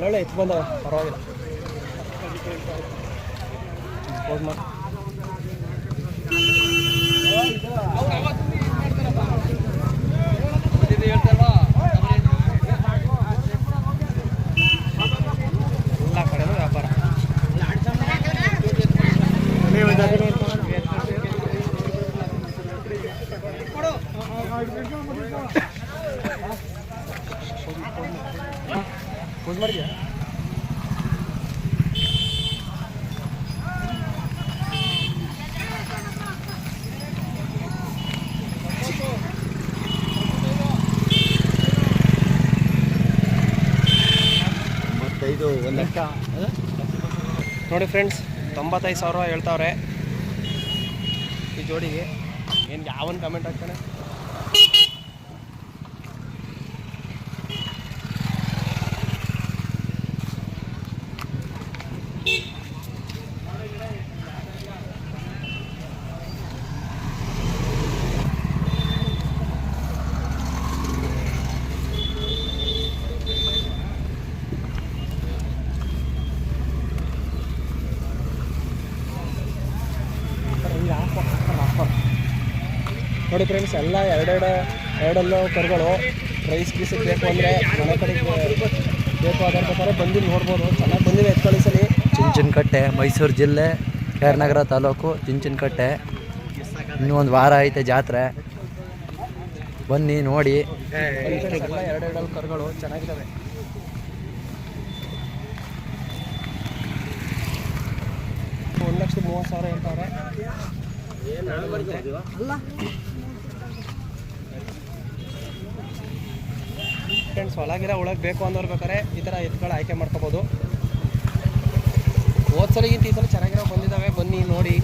ಒಳ್ಳೊಳ್ಳೆ ಎತ್ತು ಬಂದವೆ, ಪರವಾಗಿಲ್ಲ. ಪೋಸ್ ಮಾಡಿ ಎಲ್ಲ ಕಡೆನೂ ವ್ಯಾಪಾರ. ಪೋಸ್ ಮಾಡಿದ್ಯಾ? ನೋಡಿ ಫ್ರೆಂಡ್ಸ್, 95,000 ಹೇಳ್ತಾವ್ರೆ ಈ ಜೋಡಿಗೆ. ಏನು ಯಾವನ್ ಕಮೆಂಟ್ ಹಾಕ್ತಾನೆ? ನೋಡಿ ಫ್ರೆಂಡ್ಸ್, ಎಲ್ಲ ಎರಡಲ್ಲೂ ಕರುಗಳು. ರೈಸ್ ಗೀಸಿಗೆ ಬೇಕು ಅಂದರೆ ಮನೆ ಕಡೆಗೆ ಬೇಕು ಅದರ ಪ್ರಕಾರ ಬಂದು ನೋಡ್ಬೋದು. ಚೆನ್ನಾಗಿ ಬಂದಿವೆ ಎತ್ಕೊಳ್ಳಿ ಸಲ. ಚುಂಚನಕಟ್ಟೆ, ಮೈಸೂರು ಜಿಲ್ಲೆ, ಕೇರ್ನಗರ ತಾಲೂಕು, ಚುಂಚನಕಟ್ಟೆ. ಇನ್ನೂ ಒಂದು ವಾರ ಐತೆ ಜಾತ್ರೆ, ಬನ್ನಿ ನೋಡಿ. ಎಲ್ಲ ಎರಡಲ್ಲೂ ಕರುಗಳು ಚೆನ್ನಾಗಿದ್ದಾವೆ. $1,30,000 ಹೇಳ್ತಾವ್ರೆ. ಫ್ರೆಂಡ್ಸ್, ಒಳಗಿರೋ ಒಳಗೆ ಬೇಕು ಅಂದವ್ರು ಬೇಕಾದ್ರೆ ಈ ಥರ ಎತ್ತುಗಳು ಆಯ್ಕೆ ಮಾಡ್ಕೋಬೋದು. ಹೋದ ಸಲಿಗಿಂತ ಈ ಸಲ ಚೆನ್ನಾಗಿರೋ ಬಂದಿದ್ದಾವೆ, ಬನ್ನಿ ನೋಡಿ.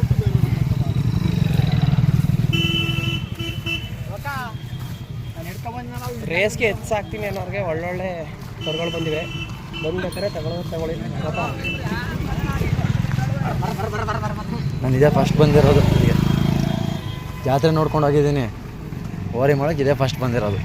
ರೇಸ್ಗೆ ಹೆಚ್ಚಾಗ್ತೀನಿ ಅನ್ನೋರಿಗೆ ಒಳ್ಳೊಳ್ಳೆ ಕರುಗಳು ಬಂದಿವೆ. ಬಂದ್ಬೇಕಾದ್ರೆ ತಗೊಳ್ಳಿ. ನಾನು ಇದೇ ಫಸ್ಟ್ ಬಂದಿರೋದು. ಇಲ್ಲಿಗೆ ಜಾತ್ರೆ ನೋಡ್ಕೊಂಡು ಹೋಗಿದ್ದೀನಿ. ಓರಿ ಮಾಡೋಕ್ಕೆ ಇದೇ ಫಸ್ಟ್ ಬಂದಿರೋದು.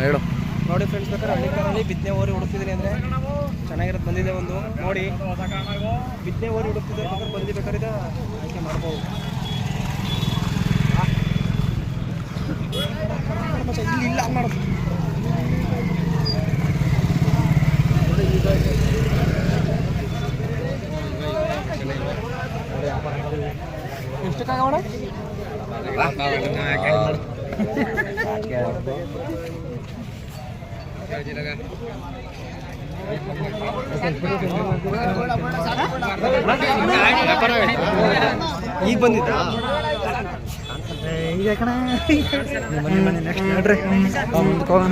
ಹೇಳು. ನೋಡಿ ಫ್ರೆಂಡ್ಸ್, ಬೇಕಾದ್ರೆ ಹಳ್ಳಿಕಾರಲ್ಲಿ ಬಿತ್ತನೆ ಓರಿ ಹುಡುಕ್ತಿದ್ದೀನಿ ಅಂದರೆ ಚೆನ್ನಾಗಿರೋದು ಬಂದಿದೆ ಒಂದು ನೋಡಿ. ಬಿತ್ತನೆ ಓರಿ ಹುಡುಕ್ತಿದ್ರೆ ಬೇಕಾದ್ರೆ ಬಂದಿಬೇಕಾದ್ರೆ ಇದು ಆಯ್ಕೆ ಮಾಡ್ಬೋದು. ಇಲ್ಲಿ ಇಲ್ಲ ಮಾಡೋದು. ಎಷ್ಟಕ್ಕಾಗೋಣ? ಈಗ ಬಂದಿದ್ದ ಈಗ ಕಣ ಬನ್ನಿ ನೆಕ್ಸ್ಟ್ ನೋಡ್ರಿ ಮುಂದಕ್ಕೆ ಹೋಗೋಣ.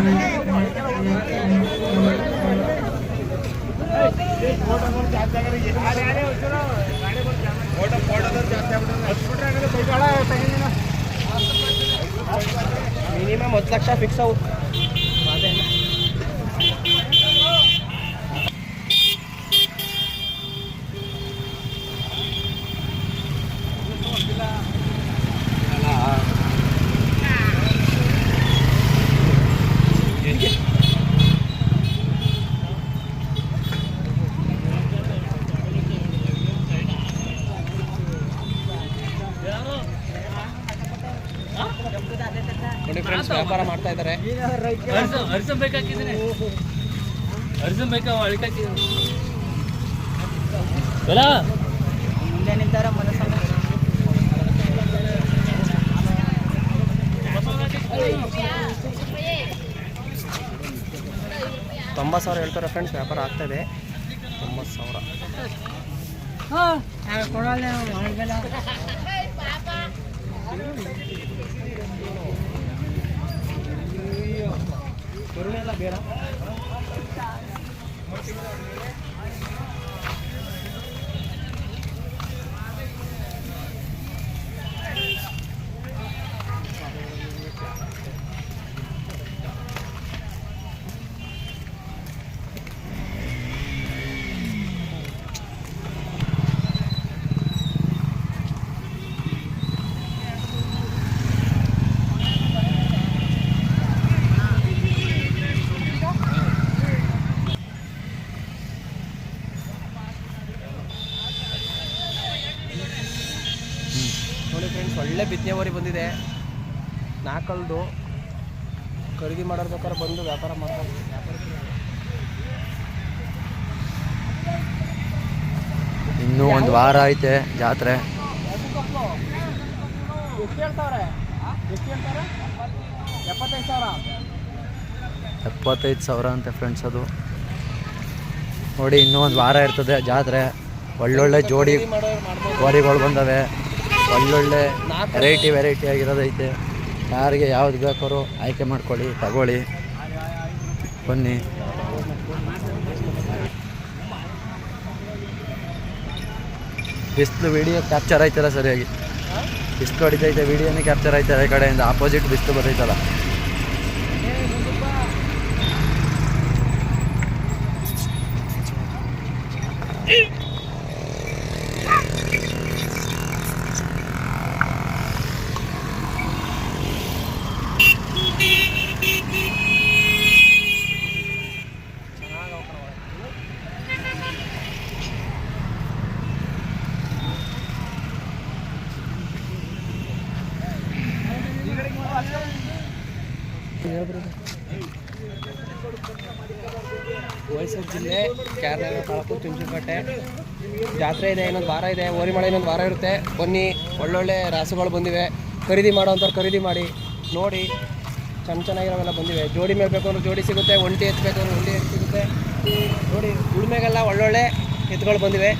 ಮಿನಿಮಮ್ 10 ಲಕ್ಷ ಫಿಕ್ಸ್ ಅವು. ನೋಡಿ ಫ್ರೆಂಡ್ಸ್, ವ್ಯಾಪಾರ ಮಾಡ್ತಾ ಇದ್ದಾರೆ. $90,000 ಹೇಳ್ತಾರೆ ಫ್ರೆಂಡ್ಸ್. ವ್ಯಾಪಾರ ಆಗ್ತಾ ಇದೆ. 90,000. ಕರುಣೆ ಎಲ್ಲ ಬೇಡ. ನೋಡಿ ಫ್ರೆಂಡ್ಸ್, ಒಳ್ಳೆ ಬಿತ್ತನೆ ಓರಿ ಬಂದಿದೆ. ನಾಲ್ಕಲ್ದು ಖರೀದಿ ಮಾಡೋರು ಬೇಕಾದ್ರೆ ಬಂದು ವ್ಯಾಪಾರ ಮಾಡ್ಬೋದು. ಇನ್ನೂ ಒಂದು ವಾರ ಐತೆ ಜಾತ್ರೆ. ಎಷ್ಟು ಹೇಳ್ತಾವ್ರೆ? 75,000 ಅಂತೆ ಫ್ರೆಂಡ್ಸ್. ಅದು ನೋಡಿ, ಇನ್ನೂ ಒಂದು ವಾರ ಇರ್ತದೆ ಜಾತ್ರೆ. ಒಳ್ಳೊಳ್ಳೆ ಜೋಡಿ ಓರಿಗಳು ಬಂದವೆ. ಒಳ್ಳೊಳ್ಳೆ ವೆರೈಟಿ ಆಗಿರೋದೈತೆ. ಯಾರಿಗೆ ಯಾವ್ದು ಬೇಕಾದ್ರೂ ಆಯ್ಕೆ ಮಾಡ್ಕೊಳ್ಳಿ, ತಗೊಳ್ಳಿ, ಬನ್ನಿ. ಬಿಸಿಲು ವಿಡಿಯೋ ಕ್ಯಾಪ್ಚರ್ ಆಯ್ತಲ್ಲ ಸರಿಯಾಗಿ. ಬಿಸಿಲು ಹೊಡಿತೈತೆ, ವಿಡಿಯೋನೇ ಕ್ಯಾಪ್ಚರ್ ಆಯ್ತಲ್ಲ. ಈ ಕಡೆಯಿಂದ ಆಪೋಸಿಟ್ ಬಿಸಿಲು ಬರ್ತೈತಲ್ಲ. ಮೈಸೂರು ಜಿಲ್ಲೆ ಕ್ಯಾರ್ನಳ್ಳಿ ತಾಲೂಕು ಚುಂಚನಕಟ್ಟೆ ಜಾತ್ರೆ ಇದೆ. ಇನ್ನೊಂದು ವಾರ ಇದೆ. ಓರಿಮಳೆ ಇನ್ನೊಂದು ವಾರ ಇರುತ್ತೆ. ಬನ್ನಿ, ಒಳ್ಳೊಳ್ಳೆ ರಾಸುಗಳು ಬಂದಿವೆ. ಖರೀದಿ ಮಾಡೋವಂಥವ್ರು ಖರೀದಿ ಮಾಡಿ ನೋಡಿ. ಚೆನ್ನಾಗಿರೋವೆಲ್ಲ ಬಂದಿವೆ. ಜೋಡಿ ಮೇಲೆ ಬೇಕು ಅಂದ್ರೆ ಜೋಡಿ ಸಿಗುತ್ತೆ, ಒಂಟಿ ಎತ್ತಬೇಕು ಅಂದ್ರೆ ಒಂಟಿ ಎತ್ತು ಸಿಗುತ್ತೆ. ನೋಡಿ, ಉಳುಮೆಗೆಲ್ಲ ಒಳ್ಳೊಳ್ಳೆ ಎತ್ತುಗಳು ಬಂದಿವೆ.